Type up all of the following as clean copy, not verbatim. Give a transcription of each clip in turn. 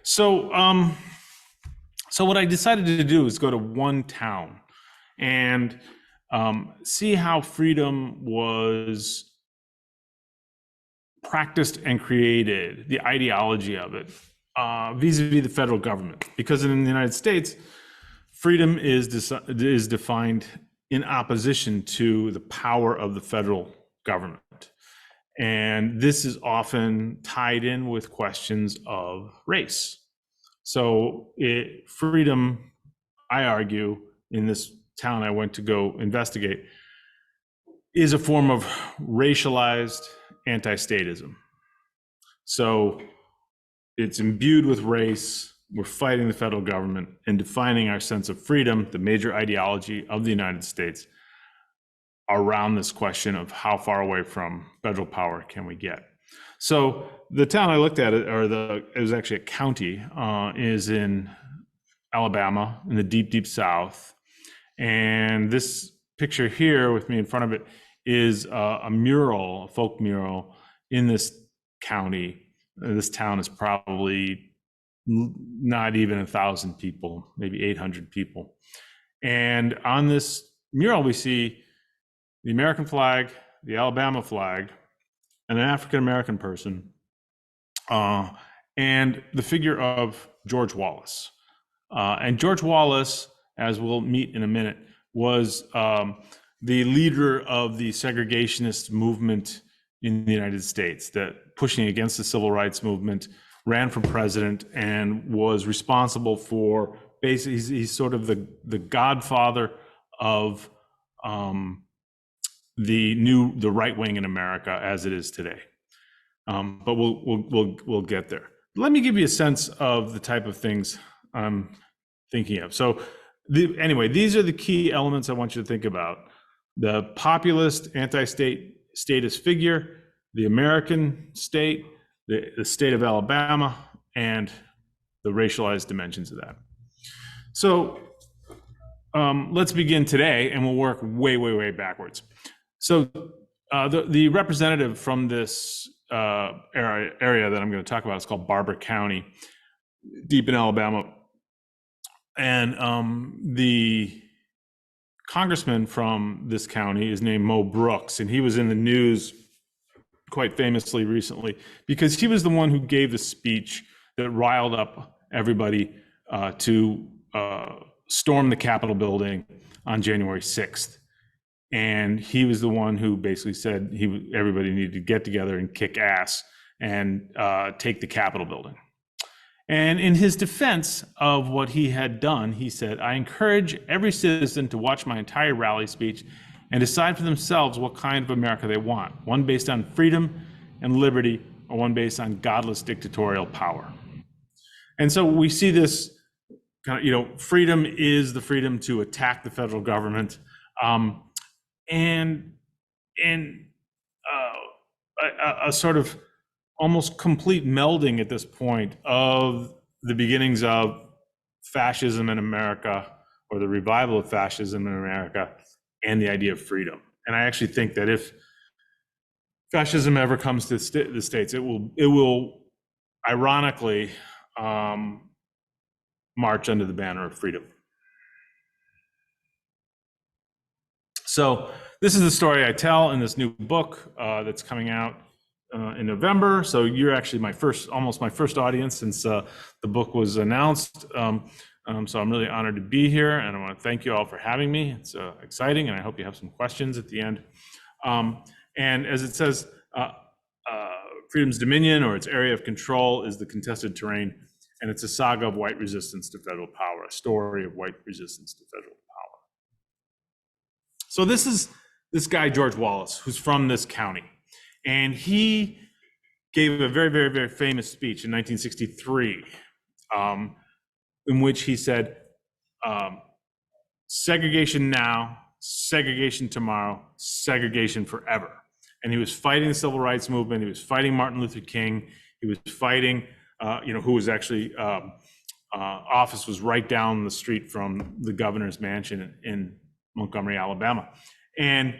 So what I decided to do is go to one town and see how freedom was practiced and created, the ideology of it, vis-a-vis the federal government. Because in the United States, freedom is defined in opposition to the power of the federal government. And this is often tied in with questions of race. So freedom, I argue, in this town I went to go investigate, is a form of racialized anti-statism. So it's imbued with race. We're fighting the federal government and defining our sense of freedom, the major ideology of the United States, around this question of how far away from federal power can we get. So the town I looked at, it was actually a county, is in Alabama, in the deep, deep South. And this picture here with me in front of it is a mural, a folk mural in this county. This town is probably not even 1,000 people, maybe 800 people. And on this mural, we see the American flag, the Alabama flag, and an African-American person, and the figure of George Wallace. And George Wallace, as we'll meet in a minute, was the leader of the segregationist movement in the United States, that pushing against the civil rights movement, ran for president, and was responsible for basically, he's sort of the godfather of the right wing in America as it is today. But we'll get there. Let me give you a sense of the type of things I'm thinking of. So anyway, these are the key elements I want you to think about: the populist, anti-statist figure, the American state, the state of Alabama, and the racialized dimensions of that. So let's begin today, and we'll work way, way, way backwards. So the representative from this area that I'm going to talk about is called Barbour County, deep in Alabama. And the congressman from this county is named Mo Brooks, and he was in the news quite famously recently because he was the one who gave the speech that riled up everybody to storm the Capitol building on January 6th. And he was the one who basically said everybody needed to get together and kick ass and take the Capitol building. And in his defense of what he had done, he said, "I encourage every citizen to watch my entire rally speech and decide for themselves what kind of America they want, one based on freedom and liberty, or one based on godless dictatorial power." And so we see this kind of, freedom is the freedom to attack the federal government, and a sort of almost complete melding at this point of the beginnings of fascism in America, or the revival of fascism in America, and the idea of freedom. And I actually think that if fascism ever comes to the States, it will ironically march under the banner of freedom. So this is the story I tell in this new book that's coming out in November. So you're actually almost my first audience since the book was announced. So I'm really honored to be here, and I want to thank you all for having me. It's exciting, and I hope you have some questions at the end. And as it says, freedom's dominion, or its area of control, is the contested terrain, and it's a saga of white resistance to federal power, a story of white resistance to federal power. So this is this guy, George Wallace, who's from this county. And he gave a very, very, very famous speech in 1963, in which he said, segregation now, segregation tomorrow, segregation forever. And he was fighting the civil rights movement. He was fighting Martin Luther King. He was fighting, who was actually, office was right down the street from the governor's mansion in Montgomery, Alabama. And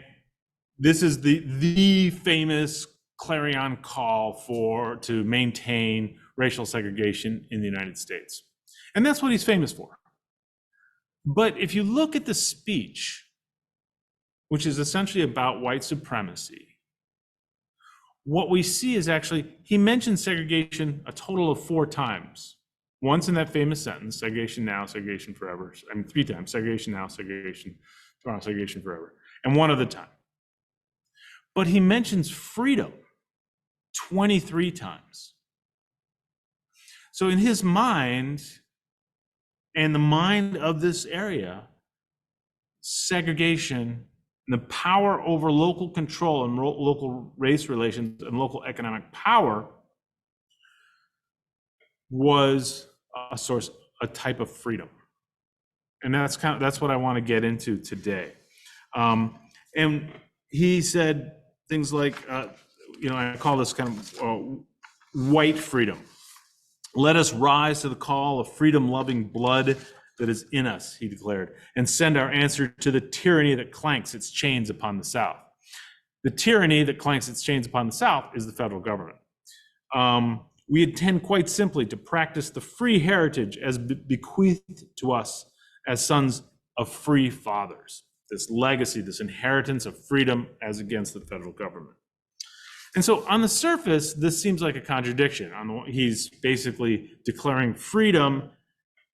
this is the famous clarion call to maintain racial segregation in the United States. And that's what he's famous for. But if you look at the speech, which is essentially about white supremacy, what we see is actually, he mentioned segregation a total of 4 times. Once in that famous sentence, segregation now, segregation forever. I mean, 3 times, segregation now, segregation tomorrow, segregation forever. And 1 other time. But he mentions freedom 23 times. So in his mind, and the mind of this area, segregation and the power over local control and local race relations and local economic power was a source, a type of freedom. And that's what I want to get into today. And he said things like, I call this kind of white freedom. Let us rise to the call of freedom-loving blood that is in us, he declared, and send our answer to the tyranny that clanks its chains upon the South. The tyranny that clanks its chains upon the South is the federal government. We intend quite simply to practice the free heritage as bequeathed to us as sons of free fathers, this legacy, this inheritance of freedom as against the federal government. And so on the surface, this seems like a contradiction. He's basically declaring freedom,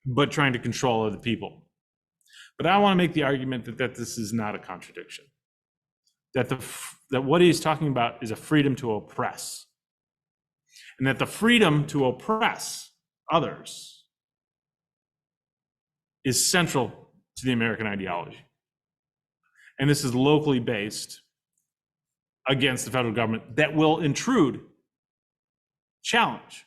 but trying to control other people. But I want to make the argument that this is not a contradiction. That what he's talking about is a freedom to oppress. And that the freedom to oppress others is central to the American ideology. And this is locally based against the federal government that will challenge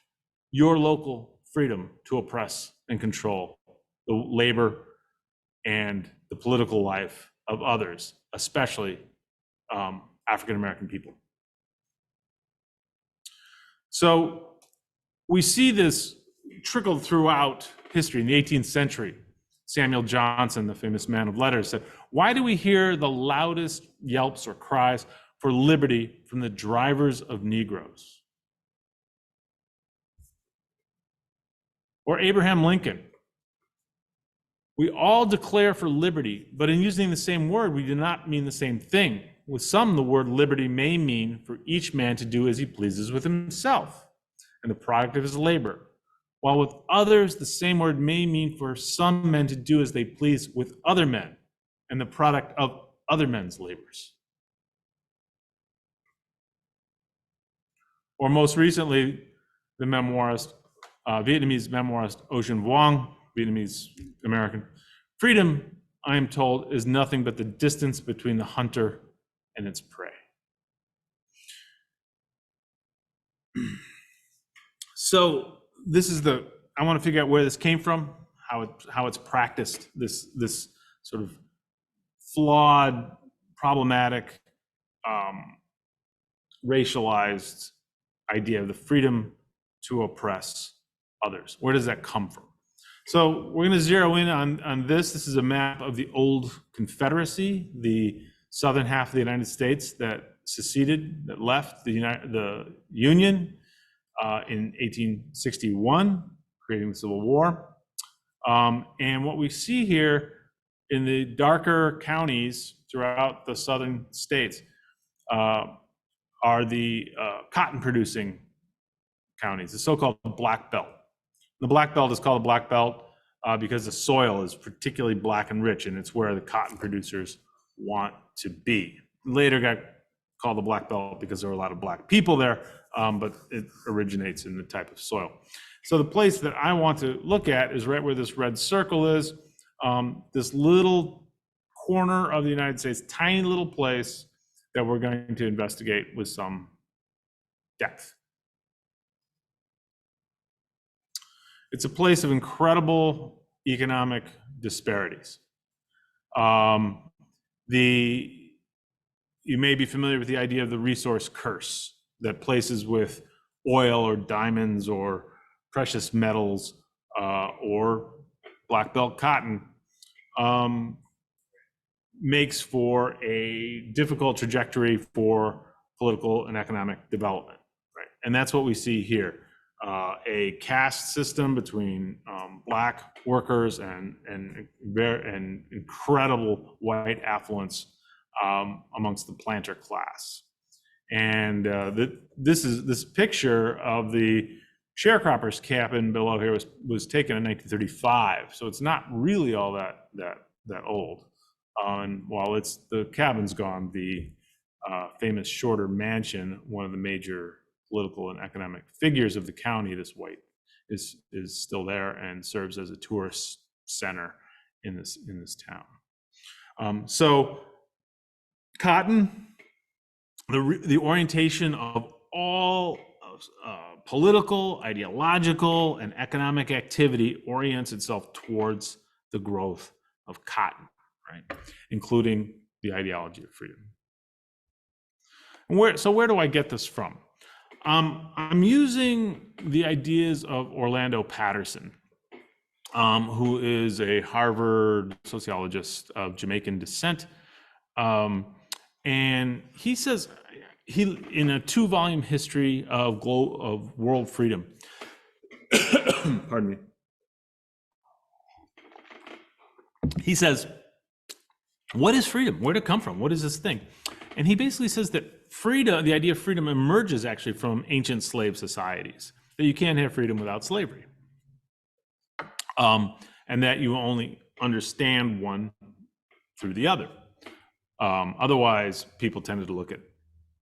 your local freedom to oppress and control the labor and the political life of others, especially African-American people. So we see this trickled throughout history. In the 18th century, Samuel Johnson, the famous man of letters, said, "Why do we hear the loudest yelps or cries for liberty from the drivers of Negroes?" Or Abraham Lincoln, "We all declare for liberty, but in using the same word, we do not mean the same thing. With some, the word liberty may mean for each man to do as he pleases with himself and the product of his labor, while with others, the same word may mean for some men to do as they please with other men and the product of other men's labors." Or most recently, the memoirist, Vietnamese memoirist Ocean Vuong, Vietnamese American, "Freedom, I am told, is nothing but the distance between the hunter and its prey." So this is I want to figure out where this came from, how it's practiced, this sort of flawed, problematic, racialized idea of the freedom to oppress others. Where does that come from? So we're going to zero in on this. This is a map of the old Confederacy, the southern half of the United States that seceded, that left the Union in 1861, creating the Civil War. And what we see here in the darker counties throughout the southern states are the cotton-producing counties, the so-called Black Belt. The Black Belt is called the Black Belt because the soil is particularly black and rich, and it's where the cotton producers want to be. Later got called the Black Belt because there were a lot of black people there, but it originates in the type of soil. So the place that I want to look at is right where this red circle is, this little corner of the United States, tiny little place that we're going to investigate with some depth. It's a place of incredible economic disparities. You may be familiar with the idea of the resource curse, that places with oil or diamonds or precious metals or black belt cotton makes for a difficult trajectory for political and economic development, right? And that's what we see here. a caste system between black workers and incredible white affluence amongst the planter class. And this picture of the sharecroppers cabin below here was taken in 1935, so it's not really all that old. And while the cabin's gone, the famous Shorter Mansion, one of the major political and economic figures of the county, this white, is still there and serves as a tourist center in this town. So cotton, the orientation of all political, ideological, and economic activity orients itself towards the growth of cotton, right? Including the ideology of freedom. And where do I get this from? I'm using the ideas of Orlando Patterson, who is a Harvard sociologist of Jamaican descent. And he says, in a 2-volume history of world freedom, pardon me, he says, what is freedom? Where did it come from? What is this thing? And he basically says that freedom, the idea of freedom, emerges actually from ancient slave societies, that you can't have freedom without slavery, and that you only understand one through the other. Otherwise, people tended to look at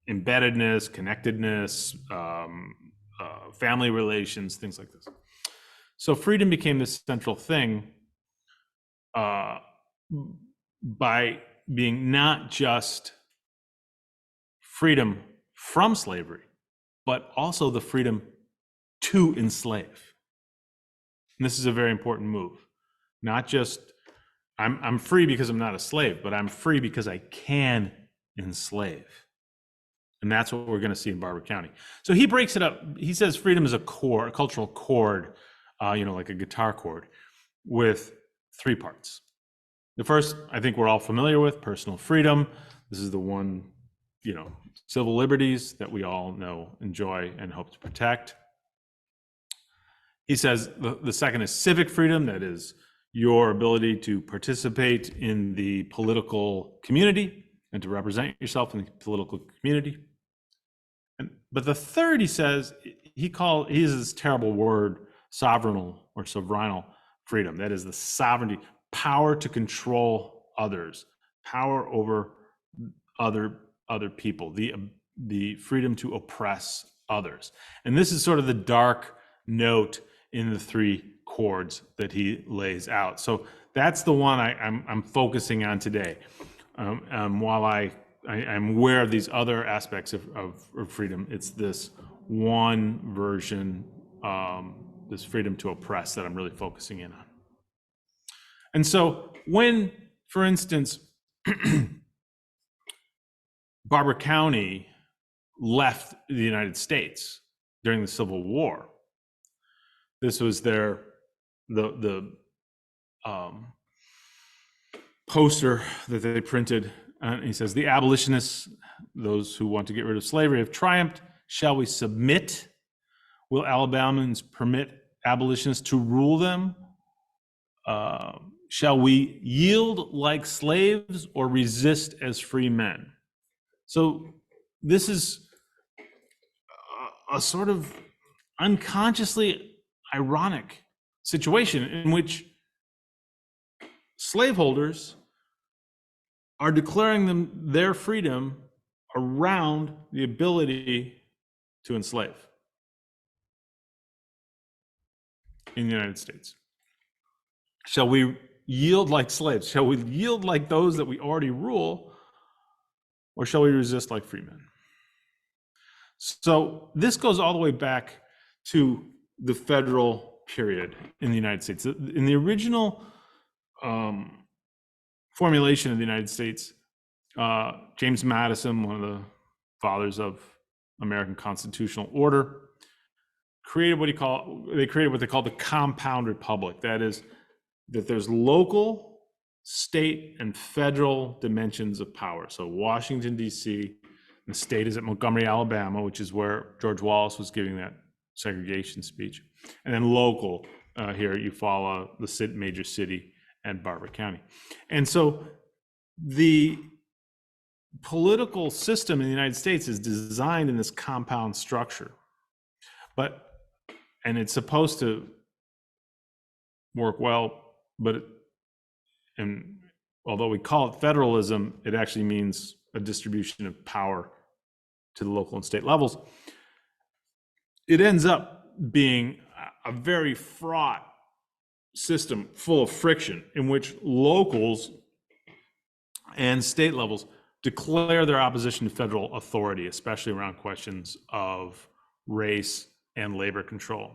embeddedness, connectedness, family relations, things like this. So freedom became this central thing by being not just freedom from slavery, but also the freedom to enslave. And this is a very important move. Not just, I'm free because I'm not a slave, but I'm free because I can enslave. And that's what we're going to see in Barbour County. So he breaks it up. He says freedom is a chord, a cultural chord, like a guitar chord, with 3 parts. The first, I think we're all familiar with, personal freedom. This is the one, civil liberties that we all know, enjoy, and hope to protect. He says the second is civic freedom, that is your ability to participate in the political community and to represent yourself in the political community. But the third, he says, he uses this terrible word, sovereignal or sovereignal freedom. That is the sovereignty, power to control others, power over other people, the freedom to oppress others. And this is sort of the dark note in the 3 chords that he lays out. So that's the one I'm focusing on today. While I'm aware of these other aspects of freedom, it's this one version, this freedom to oppress, that I'm really focusing in on. And so when, for instance, Barbour County left the United States during the Civil War, this was the poster that they printed. And he says, the abolitionists, those who want to get rid of slavery, have triumphed. Shall we submit? Will Alabamans permit abolitionists to rule them? Shall we yield like slaves or resist as free men? So this is a sort of unconsciously ironic situation in which slaveholders are declaring their freedom around the ability to enslave in the United States. Shall we yield like slaves? Shall we yield like those that we already rule? Or shall we resist like free men? So this goes all the way back to the federal period in the United States. In the original formulation of the United States, James Madison, one of the fathers of American constitutional order, created what they called the compound republic. That is, that there's local, state, and federal dimensions of power. So Washington, D.C., the state is at Montgomery, Alabama, which is where George Wallace was giving that segregation speech. And then local, here you follow the major city and Barbour County. And so the political system in the United States is designed in this compound structure, and it's supposed to work well, and although we call it federalism, it actually means a distribution of power to the local and state levels. It ends up being a very fraught system full of friction in which locals and state levels declare their opposition to federal authority, especially around questions of race and labor control.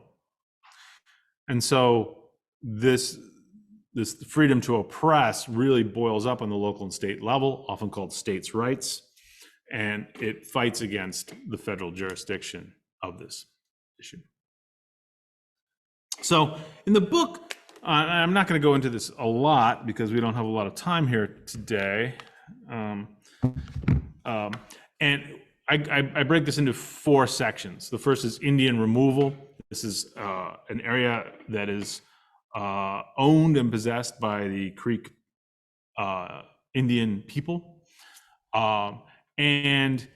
And so this freedom to oppress really boils up on the local and state level, often called states' rights, and it fights against the federal jurisdiction of this issue. So in the book, I'm not going to go into this a lot because we don't have a lot of time here today. And I break this into 4 sections. The first is Indian removal. This is an area that is owned and possessed by the Creek Indian people. And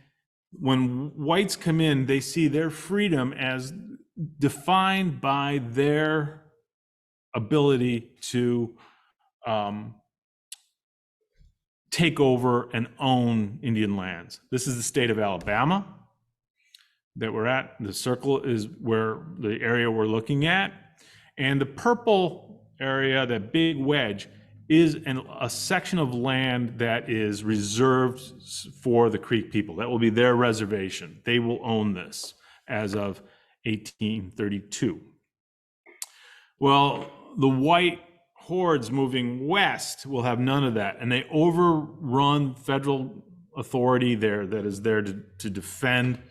when whites come in, they see their freedom as defined by their ability to take over and own Indian lands. This is the state of Alabama that we're at. The circle is where the area we're looking at. And the purple area, that big wedge, is a section of land that is reserved for the Creek people. That will be their reservation. They will own this as of 1832. Well, the white hordes moving west will have none of that, and they overrun federal authority there that is there to defend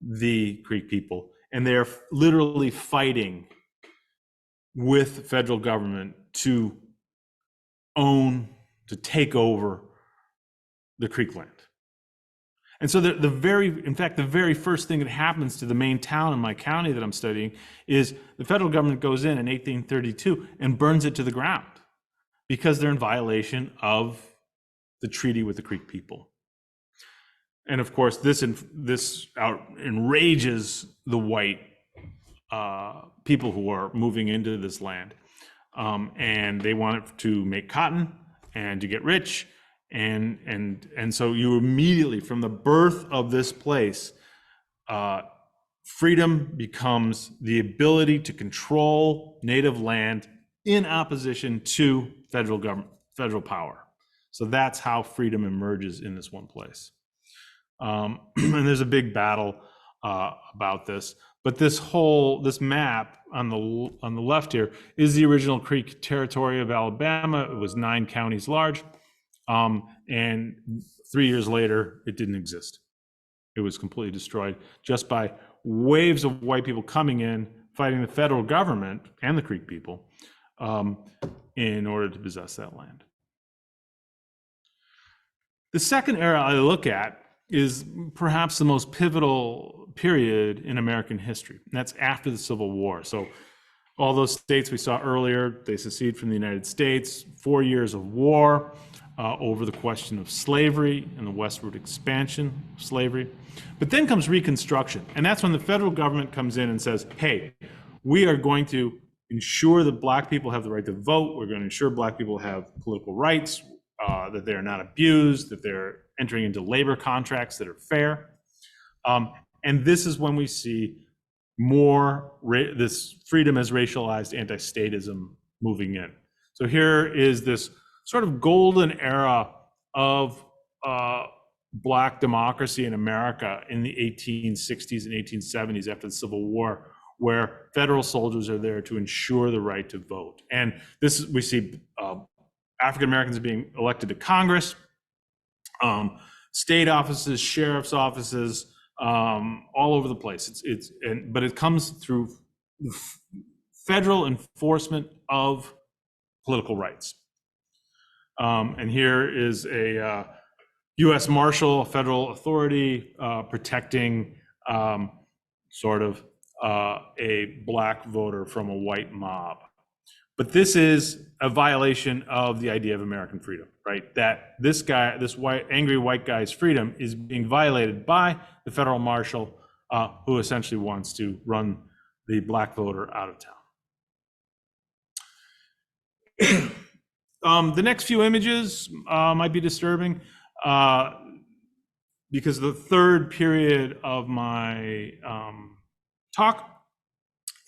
the Creek people, and they're literally fighting with federal government to take over the Creek land. And so the very first thing that happens to the main town in my county that I'm studying is the federal government goes in 1832 and burns it to the ground because they're in violation of the treaty with the Creek people. And of course, this enrages the white people who are moving into this land. And they want it to make cotton and to get rich. And so you immediately, from the birth of this place, freedom becomes the ability to control native land in opposition to federal government, federal power. So that's how freedom emerges in this one place. And there's a big battle about this. But this map on the left here is the original Creek territory of Alabama. It was 9 counties large. And 3 years later, it didn't exist. It was completely destroyed just by waves of white people coming in, fighting the federal government and the Creek people in order to possess that land. The second era I look at is perhaps the most pivotal period in American history, and that's after the Civil War. So all those states we saw earlier, they secede from the United States, 4 years of war over the question of slavery and the westward expansion of slavery. But then comes Reconstruction, and that's when the federal government comes in and says, hey, we are going to ensure that Black people have the right to vote. We're going to ensure Black people have political rights, that they're not abused, that they're entering into labor contracts that are fair. And this is when we see more this freedom as racialized anti-statism moving in. So here is this sort of golden era of Black democracy in America in the 1860s and 1870s after the Civil War, where federal soldiers are there to ensure the right to vote. And this we see African Americans being elected to Congress, state offices, sheriff's offices, all over the place. But it comes through federal enforcement of political rights. And here is a U.S. Marshal, a federal authority protecting sort of a black voter from a white mob. But this is a violation of the idea of American freedom, right? That this guy, this angry white guy's freedom is being violated by the federal marshal, who essentially wants to run the black voter out of town. The next few images might be disturbing because the third period of my talk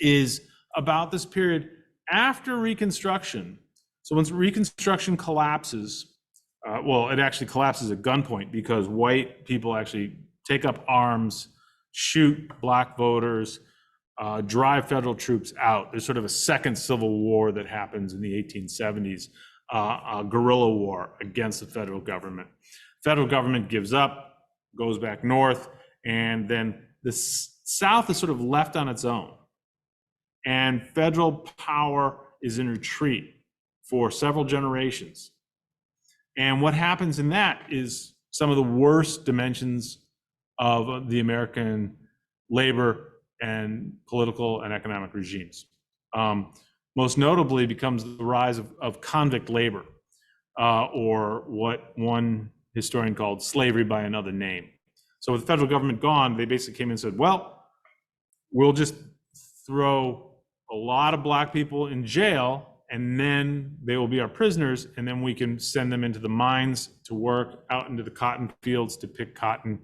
is about this period after Reconstruction. So once Reconstruction collapses, well, it actually collapses at gunpoint because white people actually take up arms, shoot black voters, drive federal troops out. There's sort of a second civil war that happens in the 1870s, a guerrilla war against the federal government. Federal government gives up, goes back north, and then the South is sort of left on its own. And federal power is in retreat for several generations. And what happens in that is some of the worst dimensions of the American labor and political and economic regimes. Most notably becomes the rise of convict labor, or what one historian called slavery by another name. So with the federal government gone, they basically came in and said, well, we'll just throw a lot of black people in jail, and then they will be our prisoners, and then we can send them into the mines to work, out into the cotton fields to pick cotton.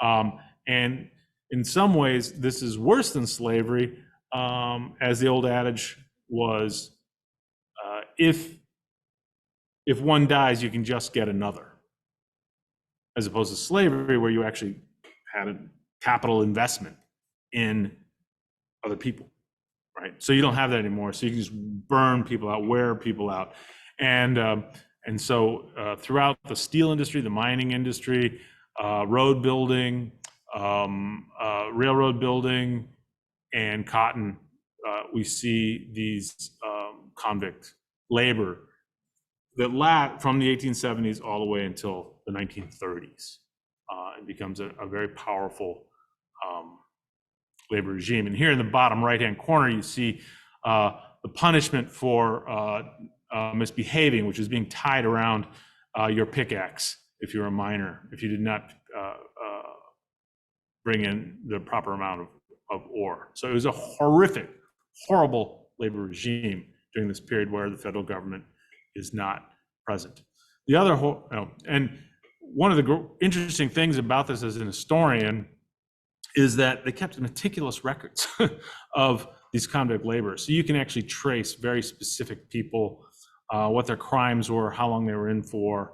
And in some ways, this is worse than slavery, as the old adage was, if one dies, you can just get another, as opposed to slavery, where you actually had a capital investment in other people. Right, so you don't have that anymore. So you can just burn people out, wear people out, and so throughout the steel industry, the mining industry, road building, railroad building, and cotton, we see these convict labor that last from the 1870s all the way until the 1930s. It becomes a very powerful labor regime. And here in the bottom right-hand corner, you see the punishment for misbehaving, which is being tied around your pickaxe if you're a miner, if you did not bring in the proper amount of ore. So it was a horrific, horrible labor regime during this period where the federal government is not present. The other, and one of the interesting things about this as an historian is that they kept meticulous records of these convict laborers. So you can actually trace very specific people, what their crimes were, how long they were in for,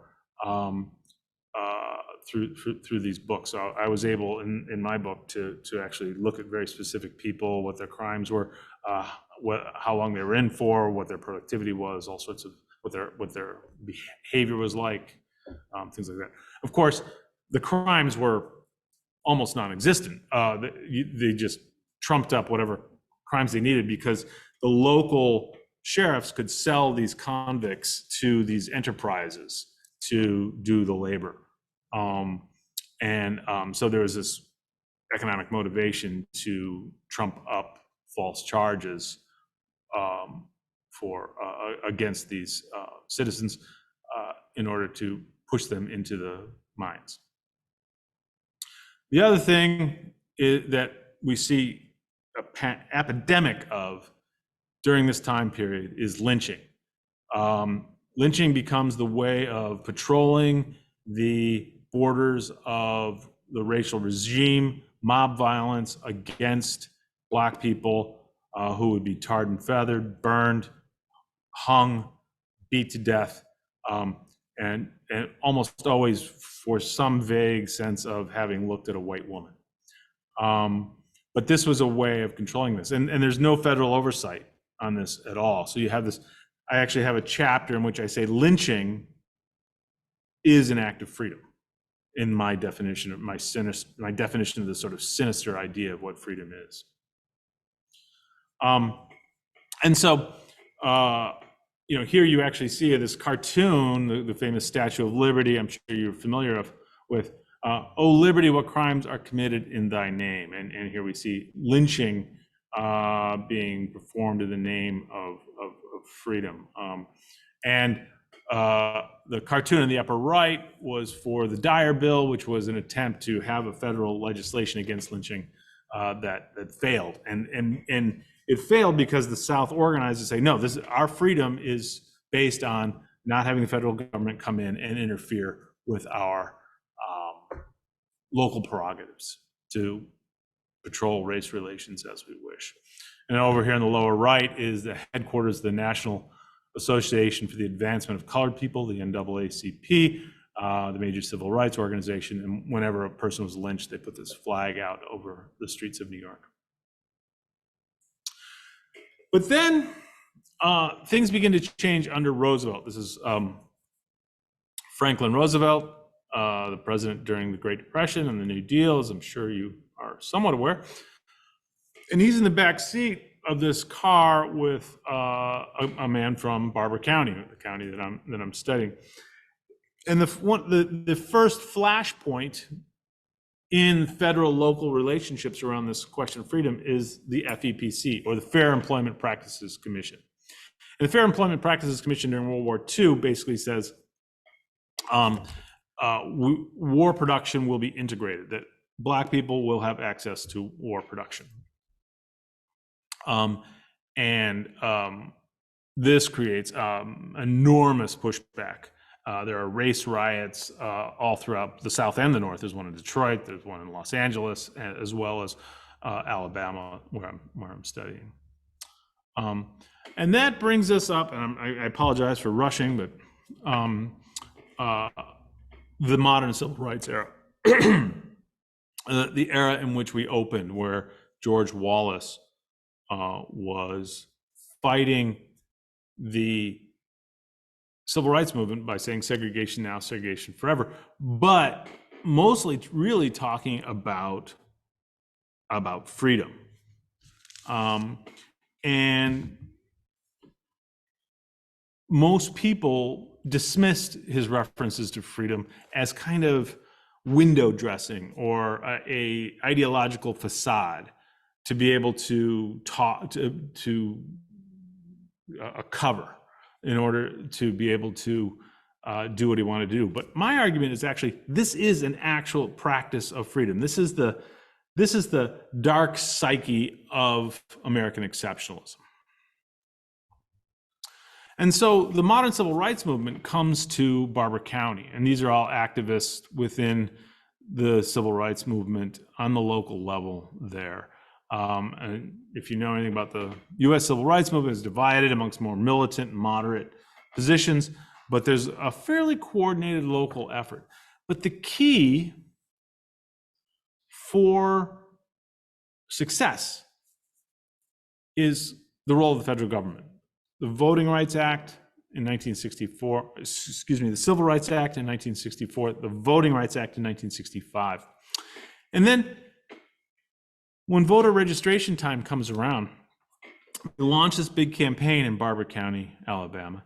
through these books. So I was able in my book to actually look at very specific people, what their crimes were, how long they were in for, what their productivity was, all sorts of what their behavior was like, things like that. Of course, the crimes were almost non-existent. They just trumped up whatever crimes they needed because the local sheriffs could sell these convicts to these enterprises to do the labor. So there was this economic motivation to trump up false charges against these citizens in order to push them into the mines. The other thing that we see an epidemic of during this time period is lynching. Lynching becomes the way of patrolling the borders of the racial regime, mob violence against Black people who would be tarred and feathered, burned, hung, beat to death, and almost always for some vague sense of having looked at a white woman. But this was a way of controlling this. And there's no federal oversight on this at all. So you have this, I actually have a chapter in which I say lynching is an act of freedom in my definition of my definition of this sort of sinister idea of what freedom is. And so, here you actually see this cartoon, the famous Statue of Liberty, I'm sure you're familiar with, O liberty, what crimes are committed in thy name? And here we see lynching being performed in the name of freedom. And the cartoon in the upper right was for the Dyer Bill, which was an attempt to have a federal legislation against lynching that failed. And it failed because the South organized to say, no, our freedom is based on not having the federal government come in and interfere with our local prerogatives to patrol race relations as we wish. And over here in the lower right is the headquarters of the National Association for the Advancement of Colored People, the NAACP, the major civil rights organization. And whenever a person was lynched, they put this flag out over the streets of New York. But then things begin to change under Roosevelt. This is Franklin Roosevelt, the president during the Great Depression and the New Deal, as I'm sure you are somewhat aware. And he's in the back seat of this car with a man from Barbour County, the county that I'm studying. And the first flashpoint in federal local relationships around this question of freedom is the FEPC, or the Fair Employment Practices Commission. And the Fair Employment Practices Commission during World War II basically says war production will be integrated, that Black people will have access to war production. This creates enormous pushback. There are race riots all throughout the South and the North. There's one in Detroit, there's one in Los Angeles, as well as Alabama, where I'm studying. And that brings us up, and I apologize for rushing, but the modern civil rights era, the era in which we opened, where George Wallace was fighting the civil rights movement by saying segregation now, segregation forever, but mostly really talking about freedom. And most people dismissed his references to freedom as kind of window dressing or a ideological facade to be able to talk to a cover in order to be able to do what he wanted to do. But my argument is actually this is an actual practice of freedom. This is the dark psyche of American exceptionalism. And so the modern civil rights movement comes to Barbour County, and these are all activists within the civil rights movement on the local level there. And if you know anything about the U.S. civil rights movement, it's divided amongst more militant and moderate positions, but there's a fairly coordinated local effort. But the key for success is the role of the federal government. The Voting Rights Act in 1964, the Civil Rights Act in 1964, the Voting Rights Act in 1965. And then when voter registration time comes around, we launch this big campaign in Barbour County, Alabama,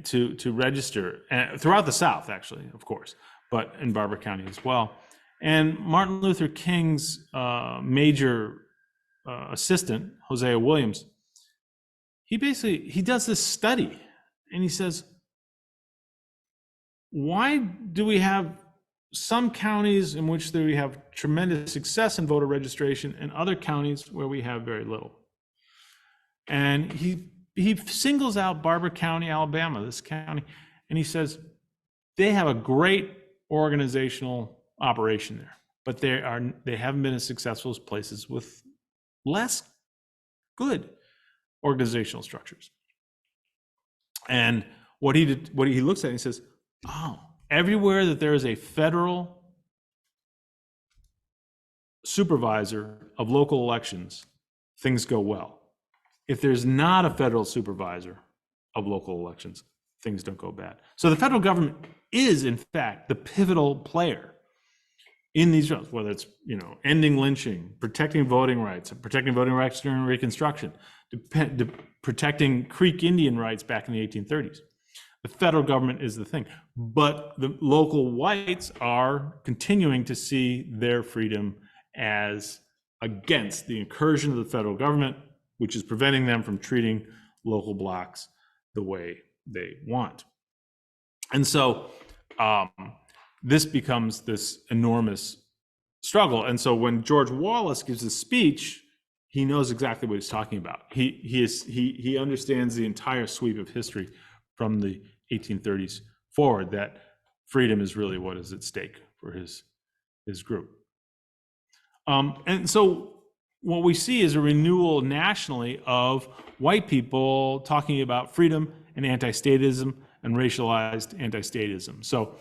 to register, throughout the South, actually, of course, but in Barbour County as well. And Martin Luther King's major assistant, Hosea Williams, he does this study, and he says, why do we have some counties in which we have tremendous success in voter registration and other counties where we have very little? And he singles out Barbour County, Alabama, this county, and he says they have a great organizational operation there, but they haven't been as successful as places with less good organizational structures. And what he looks at, and he says, oh, everywhere that there is a federal supervisor of local elections, things go well. If there's not a federal supervisor of local elections, things don't go bad. So the federal government is, in fact, the pivotal player in these realms, whether it's ending lynching, protecting voting rights during Reconstruction, protecting Creek Indian rights back in the 1830s. The federal government is the thing. But the local whites are continuing to see their freedom as against the incursion of the federal government, which is preventing them from treating local blocks the way they want. And so this becomes this enormous struggle. And so when George Wallace gives a speech, he knows exactly what he's talking about. He understands the entire sweep of history from the 1830s forward, that freedom is really what is at stake for his group. And so what we see is a renewal nationally of white people talking about freedom and anti-statism and racialized anti-statism. So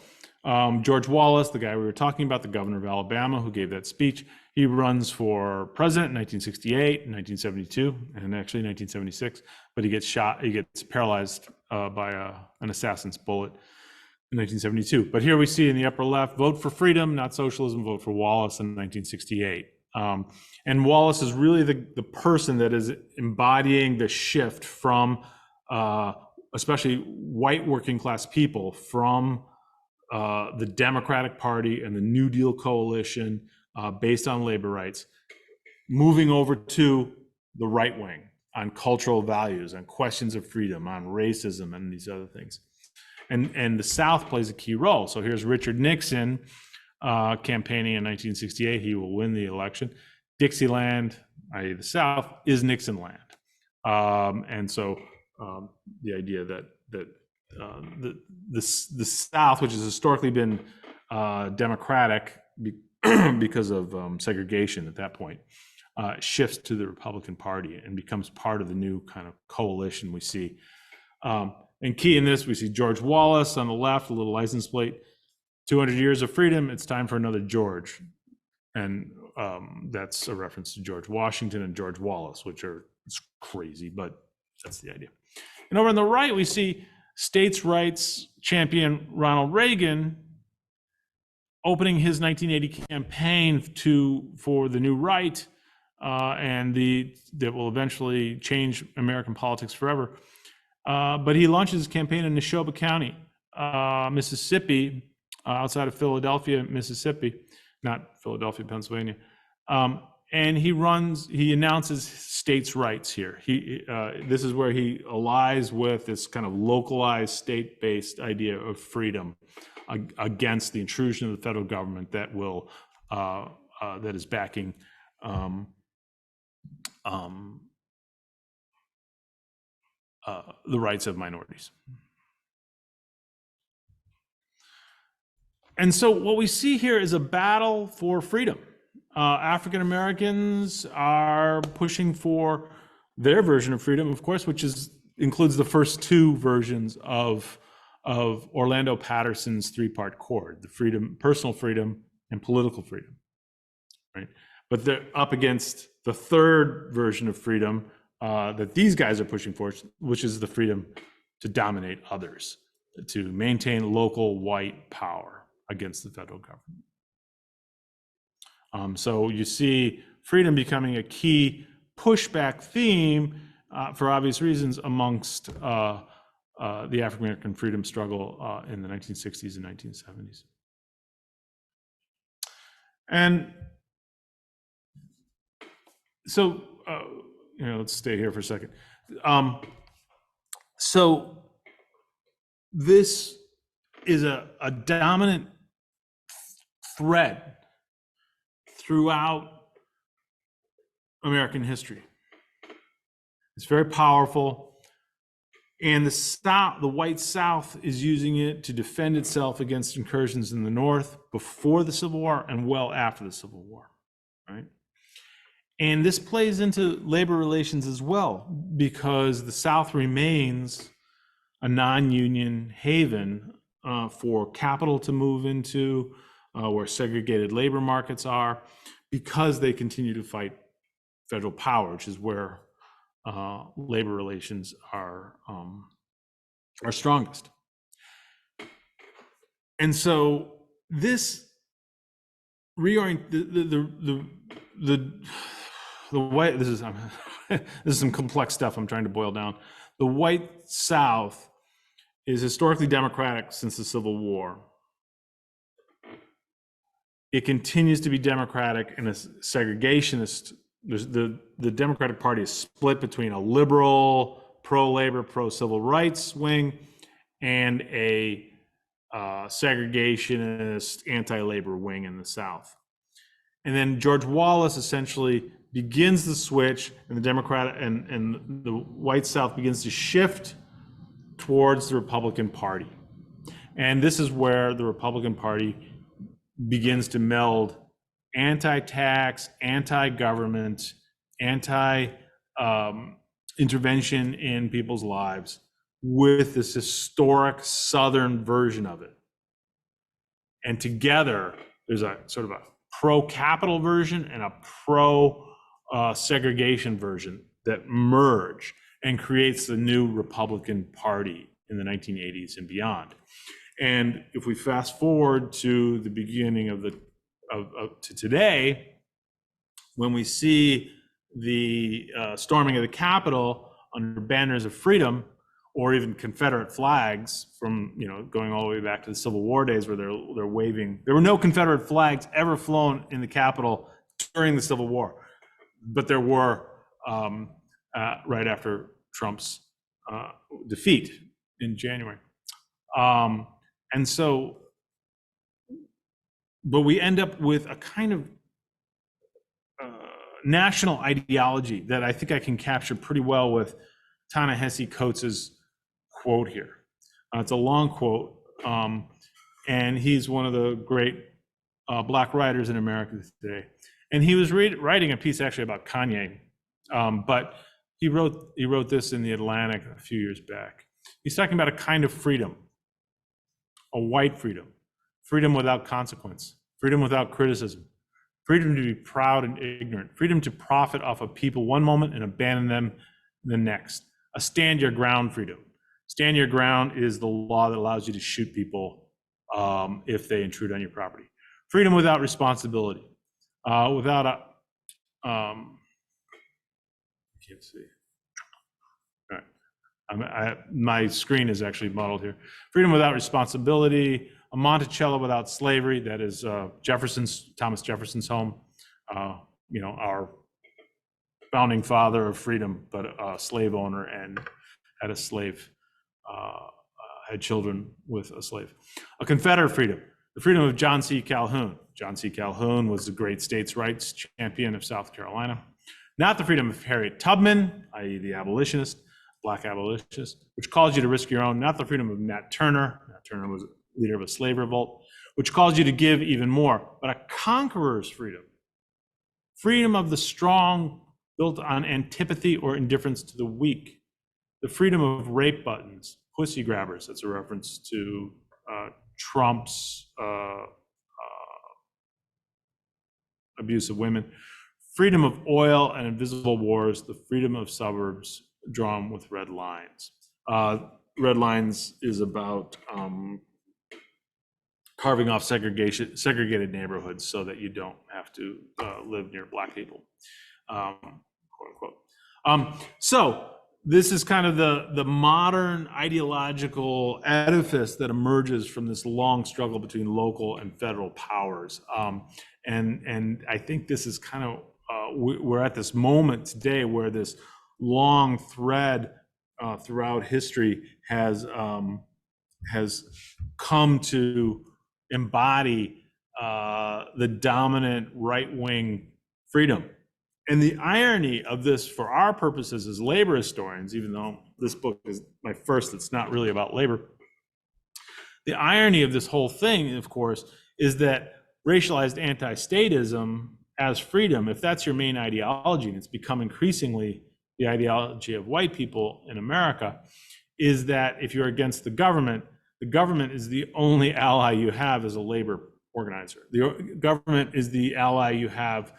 George Wallace, the guy we were talking about, the governor of Alabama who gave that speech, he runs for president in 1968, 1972, and actually 1976, but he gets shot, he gets paralyzed by an assassin's bullet in 1972. But here we see in the upper left, vote for freedom, not socialism, vote for Wallace in 1968. And Wallace is really the person that is embodying the shift from especially white working class people from the Democratic Party and the New Deal coalition based on labor rights, moving over to the right wing on cultural values, on questions of freedom, on racism, and these other things. And the South plays a key role. So here's Richard Nixon campaigning in 1968. He will win the election. Dixieland, i.e. the South, is Nixon land. And so the idea that the South, which has historically been Democratic because of segregation at that point, shifts to the Republican Party and becomes part of the new kind of coalition we see. And key in this, we see George Wallace on the left, a little license plate, 200 years of freedom, it's time for another George. And that's a reference to George Washington and George Wallace, which are crazy, but that's the idea. And over on the right, we see states' rights champion Ronald Reagan opening his 1980 campaign for the new right, and that will eventually change American politics forever. But he launches his campaign in Neshoba County, Mississippi, outside of Philadelphia, Mississippi, not Philadelphia, Pennsylvania. And he announces states' rights here. This is where he allies with this kind of localized state-based idea of freedom against the intrusion of the federal government that is backing the rights of minorities. And so what we see here is a battle for freedom. African Americans are pushing for their version of freedom, of course, which includes the first two versions of Orlando Patterson's three-part chord: the freedom, personal freedom, and political freedom. Right? But they're up against the third version of freedom that these guys are pushing for, which is the freedom to dominate others, to maintain local white power against the federal government. So you see freedom becoming a key pushback theme for obvious reasons amongst the African American freedom struggle in the 1960s and 1970s. And so, let's stay here for a second. So this is a dominant thread throughout American history. It's very powerful, and the white South is using it to defend itself against incursions in the North before the Civil War and well after the Civil War, right? And this plays into labor relations as well, because the South remains a non-union haven for capital to move into, where segregated labor markets are, because they continue to fight federal power, which is where labor relations are strongest. And so this the white, this is some complex stuff I'm trying to boil down. The white South is historically democratic since the Civil War. It continues to be democratic and a segregationist. The Democratic Party is split between a liberal, pro-labor, pro-civil rights wing and a segregationist, anti-labor wing in the South. And then George Wallace essentially begins the switch, and the Democrat and the white South begins to shift towards the Republican Party. And this is where the Republican Party begins to meld anti-tax, anti-government, anti-intervention in people's lives with this historic Southern version of it. And together, there's a sort of a pro-capital version and a pro-segregation version that merge and creates the new Republican Party in the 1980s and beyond. And if we fast forward to the beginning of to today, when we see the storming of the Capitol under banners of freedom, or even Confederate flags from, going all the way back to the Civil War days where they're waving. There were no Confederate flags ever flown in the Capitol during the Civil War, but there were right after Trump's defeat in January. And so, but we end up with a kind of national ideology that I think I can capture pretty well with Ta-Nehisi Coates's quote here. It's a long quote, and he's one of the great Black writers in America today. And he was writing a piece actually about Kanye, but he wrote this in the Atlantic a few years back. He's talking about a kind of freedom, a white freedom, freedom without consequence, freedom without criticism, freedom to be proud and ignorant, freedom to profit off of people one moment and abandon them the next, a stand your ground freedom. Stand your ground is the law that allows you to shoot people if they intrude on your property. Freedom without responsibility, without a, I can't see. All right. My screen is actually muddled here. Freedom without responsibility, a Monticello without slavery. That is Thomas Jefferson's home. Our founding father of freedom, but a slave owner and had a slave. Had children with a slave. A Confederate freedom, the freedom of John C. Calhoun. John C. Calhoun was the great states' rights champion of South Carolina. Not the freedom of Harriet Tubman, i.e. the abolitionist, Black abolitionist, which calls you to risk your own. Not the freedom of Nat Turner. Nat Turner was leader of a slave revolt, which calls you to give even more, but a conqueror's freedom. Freedom of the strong, built on antipathy or indifference to the weak. The freedom of rape buttons, pussy grabbers. That's a reference to Trump's abuse of women. Freedom of oil and invisible wars, the freedom of suburbs drawn with red lines. Red lines is about carving off segregated neighborhoods so that you don't have to live near Black people, quote unquote. So this is kind of the modern ideological edifice that emerges from this long struggle between local and federal powers. And I think this is kind of, we're at this moment today where this long thread throughout history has come to embody the dominant right-wing freedom. And the irony of this for our purposes as labor historians, even though this book is my first that's not really about labor, the irony of this whole thing, of course, is that racialized anti-statism as freedom, if that's your main ideology, and it's become increasingly the ideology of white people in America, is that if you're against the government is the only ally you have as a labor organizer. The government is the ally you have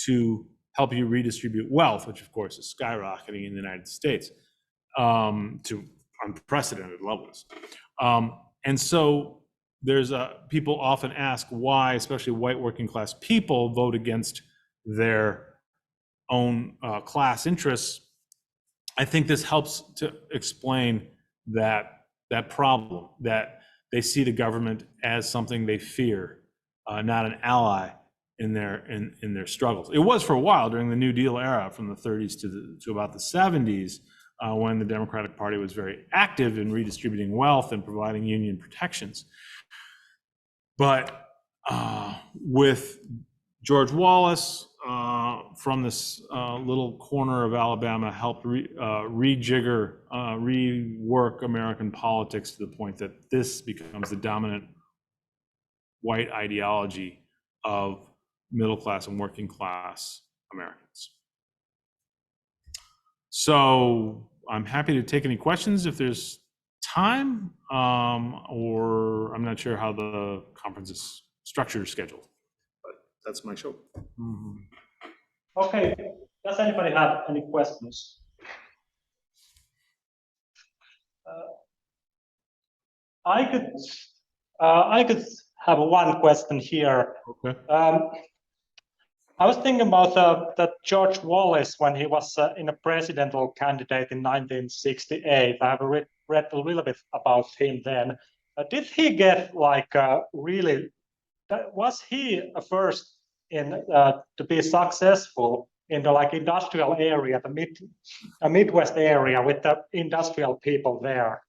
to help you redistribute wealth, which of course is skyrocketing in the United States to unprecedented levels. And so people often ask why, especially white working class people, vote against their own class interests. I think this helps to explain that that problem, that they see the government as something they fear, not an ally in their struggles. It was for a while during the New Deal era, from the 30s to about the 70s, when the Democratic Party was very active in redistributing wealth and providing union protections. But with George Wallace, from this little corner of Alabama, helped rejigger, rework American politics to the point that this becomes the dominant white ideology of middle class and working class Americans. So I'm happy to take any questions if there's time, or I'm not sure how the conference is structured or scheduled, but that's my show. Okay, does anybody have any questions? I could have one question here. Okay. I was thinking about that George Wallace when he was in a presidential candidate in 1968. I have read a little bit about him then. Did he get like really? Was he first in to be successful in the like industrial area, the Midwest area with the industrial people there?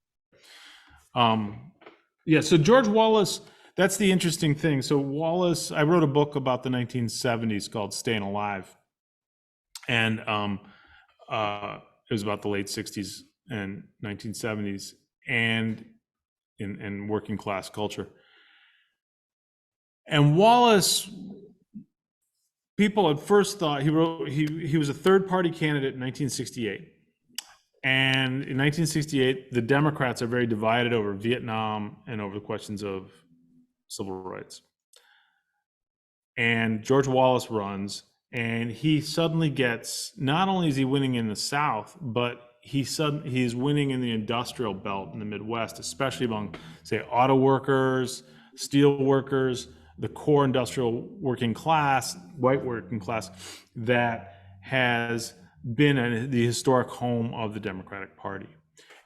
Yeah, so George Wallace, that's the interesting thing. So Wallace, I wrote a book about the 1970s called Staying Alive. And it was about the late 60s and 1970s and in working class culture. And Wallace, people at first thought he was a third party candidate in 1968. And in 1968, the Democrats are very divided over Vietnam and over the questions of civil rights. And George Wallace runs, and he suddenly gets, not only is he winning in the South, but he's winning in the industrial belt in the Midwest, especially among, say, auto workers, steel workers, the core industrial working class, white working class, that has been the historic home of the Democratic Party.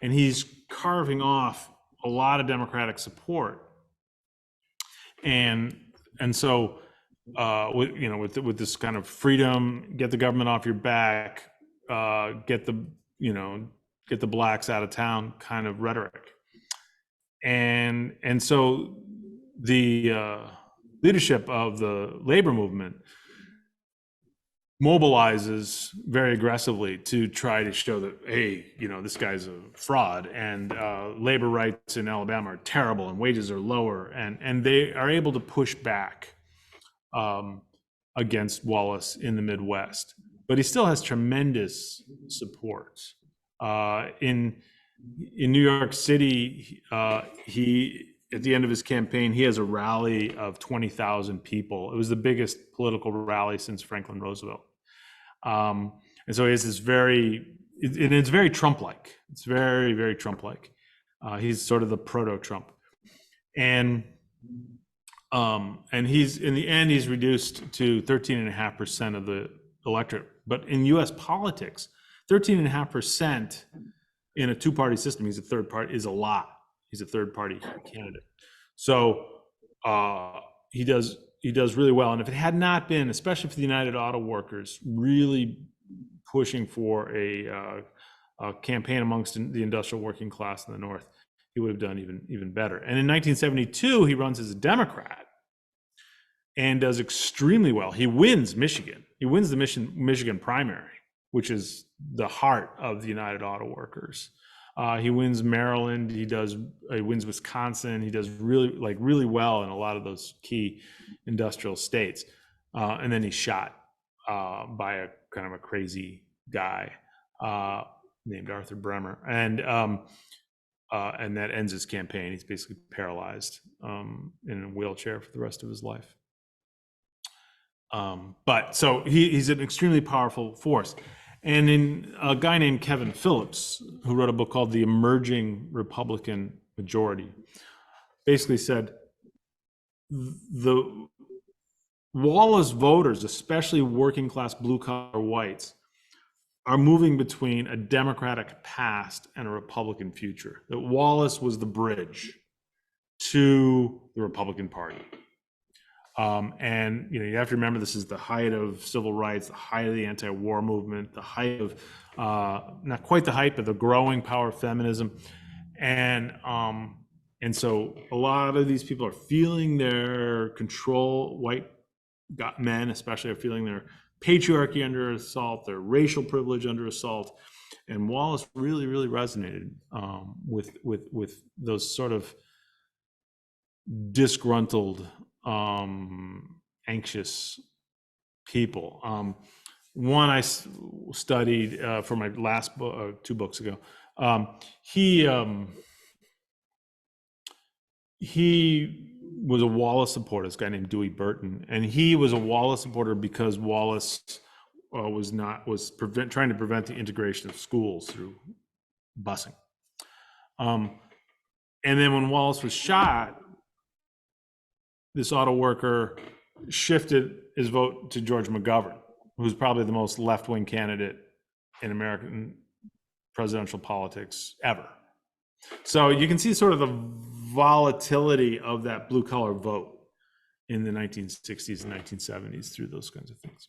And he's carving off a lot of Democratic support. And so with this kind of freedom, get the government off your back, get the blacks out of town kind of rhetoric. And so the leadership of the labor movement mobilizes very aggressively to try to show that, hey, this guy's a fraud, and labor rights in Alabama are terrible, and wages are lower, and they are able to push back against Wallace in the Midwest. But he still has tremendous support. In New York City, he, at the end of his campaign, he has a rally of 20,000 people. It was the biggest political rally since Franklin Roosevelt. And so he has this it's very Trump-like. It's very, very Trump-like. He's sort of the proto-Trump. And he's, in the end, he's reduced to 13.5% of the electorate. But in US politics, 13.5% in a two-party system, he's a third party, is a lot. He's a third-party candidate. So he does really well. And if it had not been, especially for the United Auto Workers, really pushing for a campaign amongst the industrial working class in the North, he would have done even better. And in 1972, he runs as a Democrat and does extremely well. He wins Michigan. He wins the Michigan primary, which is the heart of the United Auto Workers. He wins Maryland. He wins Wisconsin. He does really well in a lot of those key industrial states. And then he's shot by a kind of a crazy guy named Arthur Bremer, and that ends his campaign. He's basically paralyzed in a wheelchair for the rest of his life. But so he's an extremely powerful force. And in a guy named Kevin Phillips, who wrote a book called The Emerging Republican Majority, basically said the Wallace voters, especially working class blue collar whites, are moving between a Democratic past and a Republican future. That Wallace was the bridge to the Republican Party. And you have to remember, this is the height of civil rights, the height of the anti-war movement, the height of not quite the height, but the growing power of feminism, and so a lot of these people are feeling their control. White men, especially, are feeling their patriarchy under assault, their racial privilege under assault, and Wallace really, really resonated with those sort of disgruntled, anxious people. One I studied for my last book, 2 books ago. He was a Wallace supporter, this guy named Dewey Burton, and he was a Wallace supporter because Wallace trying to prevent the integration of schools through busing. And then when Wallace was shot, this auto worker shifted his vote to George McGovern, who's probably the most left-wing candidate in American presidential politics ever. So you can see sort of the volatility of that blue-collar vote in the 1960s and 1970s through those kinds of things.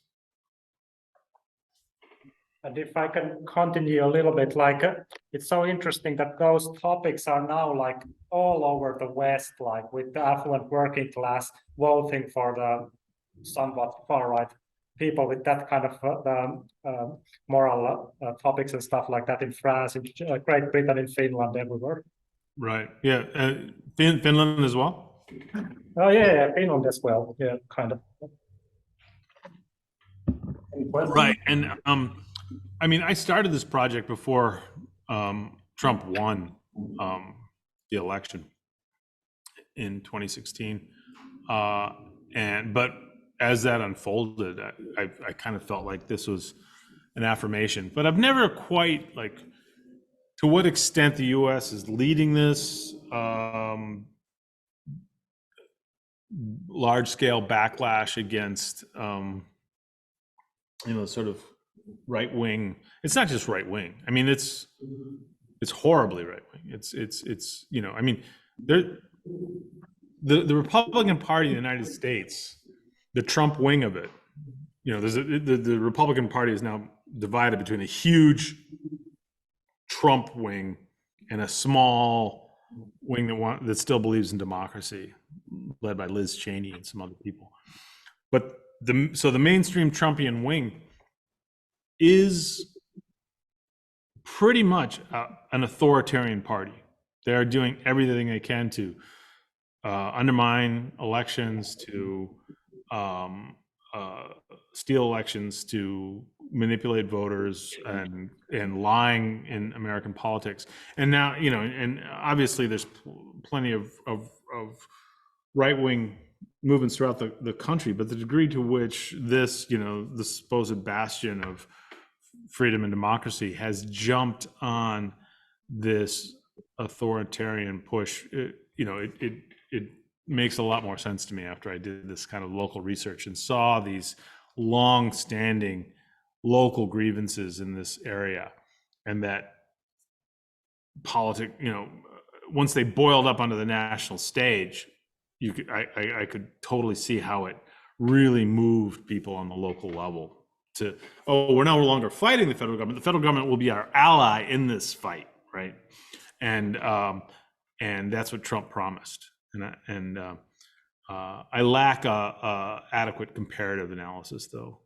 And if I can continue a little bit, like it's so interesting that those topics are now like all over the West, like with the affluent working class voting for the somewhat far-right people with that kind of moral topics and stuff like that in France, in Great Britain, in Finland, everywhere. Right. Yeah. Finland as well? Oh, yeah, Finland as well. Yeah, kind of. Right. And I mean, I started this project before Trump won the election in 2016. But as that unfolded, I kind of felt like this was an affirmation. But I've never quite, like, to what extent the U.S. is leading this large-scale backlash against, sort of right-wing. It's not just right-wing. I mean, it's horribly right-wing. It's I mean, the Republican Party in the United States, the Trump wing of it, the Republican Party is now divided between a huge Trump wing and a small wing that still believes in democracy, led by Liz Cheney and some other people. But the mainstream Trumpian wing is pretty much an authoritarian party. They are doing everything they can to undermine elections, to steal elections, to manipulate voters, and lying in American politics. And now, and obviously there's plenty of right-wing movements throughout the country, but the degree to which this, the supposed bastion of freedom and democracy has jumped on this authoritarian push, it makes a lot more sense to me after I did this kind of local research and saw these long-standing local grievances in this area, and that once they boiled up onto the national stage, I could totally see how it really moved people on the local level to, we're no longer fighting the federal government. The federal government will be our ally in this fight, right? And that's what Trump promised. And I lack a adequate comparative analysis, though,